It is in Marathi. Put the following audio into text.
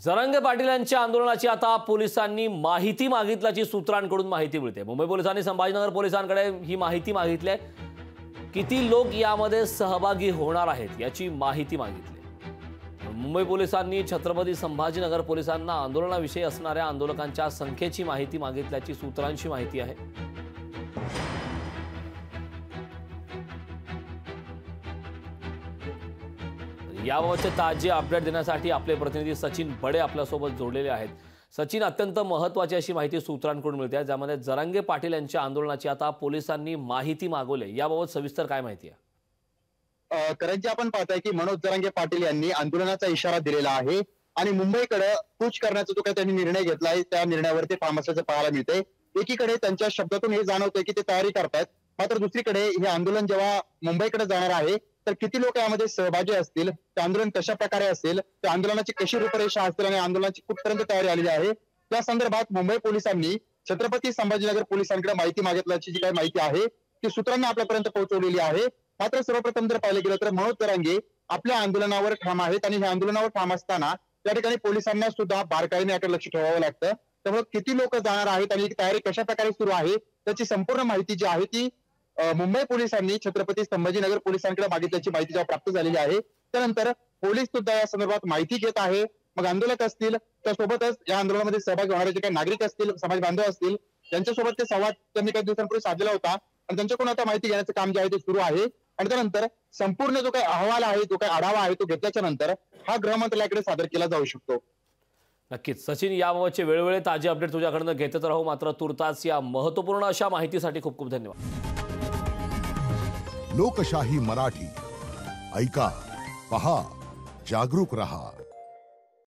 जरांगे पाटील यांच्या आंदोलनाची आता पोलिसांनी माहिती मागितल्याची सूत्रांकडून माहिती मिळते। मुंबई पोलिसांनी संभाजीनगर पोलिसांकडे ही माहिती मागितली आहे। किती लोक यामध्ये सहभागी होणार आहेत याची माहिती मागितली। मुंबई पोलिसांनी छत्रपती संभाजीनगर पोलिसांना आंदोलनाविषयी असणाऱ्या आंदोलकांच्या संख्येची माहिती मागितल्याची सूत्रांची माहिती आहे। याबाबतचे ताजे अपडेट देण्यासाठी आपले प्रतिनिधी सचिन बडे आपल्यासोबत जोडलेले आहेत। सचिन, अत्यंत महत्त्वाची अशी माहिती सूत्रांकडून मिळते आहे, ज्यामध्ये जरांगे पाटील यांच्या आंदोलनाची आता पोलिसांनी माहिती मागवली। याबाबत सविस्तर काय माहिती आहे? करण जे आपण पाहताय की मनोज जरांगे पाटील यांनी आंदोलनाचा इशारा दिलेला आहे आणि मुंबईकडे कूच करण्याचा जो काही त्यांनी निर्णय घेतला आहे त्या निर्णयावर ते ठाम असल्याचं पाहायला मिळते। एकीकडे त्यांच्या शब्दातून हे जाणवतंय की ते तयारी करतायत, मात्र दुसरीकडे हे आंदोलन जेव्हा मुंबईकडे जाणार आहे तर किती लोक यामध्ये सहभागी असतील, ते आंदोलन कशा प्रकारे असेल, त्या आंदोलनाची कशी रूपरेषा असतील आणि आंदोलनाची कुठपर्यंत तयारी आलेली आहे या संदर्भात मुंबई पोलिसांनी छत्रपती संभाजीनगर पोलिसांकडे माहिती मागितल्याची जी काही माहिती आहे ती सूत्रांनी आपल्यापर्यंत पोहोचवलेली आहे। मात्र सर्वप्रथम जर पाहिलं गेलं तर मनोज जरांगे आपल्या आंदोलनावर ठाम आहेत आणि या आंदोलनावर ठाम असताना त्या ठिकाणी पोलिसांना सुद्धा बारकाईने याकडे लक्ष ठेवावं लागतं। त्यामुळे किती लोक जाणार आहेत आणि तयारी कशा प्रकारे सुरू आहे त्याची संपूर्ण माहिती जी आहे ती मुंबई पोलिसांनी छत्रपती संभाजीनगर पोलिसांकडे मागितल्याची माहिती जेव्हा प्राप्त झालेली आहे त्यानंतर पोलीस सुद्धा या संदर्भात माहिती घेत आहे। मग आंदोलक असतील त्यासोबतच या आंदोलनामध्ये सहभागी होणारे जे काही नागरिक असतील, समाज बांधव असतील, त्यांच्यासोबत ते संवाद त्यांनी काही दिवसांपूर्वी साधला होता आणि त्यांच्याकडून आता माहिती घेण्याचं काम जे आहे ते सुरू आहे। आणि त्यानंतर संपूर्ण जो काही अहवाल आहे, जो काही आढावा आहे तो घेतल्याच्या नंतर हा गृहमंत्रालयाकडे सादर केला जाऊ शकतो। नक्कीच सचिन, याबाबतचे वेळोवेळी ताजे अपडेट तुझ्याकडनं घेतच राहू। मात्र तुर्तास या महत्त्वपूर्ण अशा माहितीसाठी खूप खूप धन्यवाद। लोकशाही मराठी ऐका, पहा, जागरूक रहा।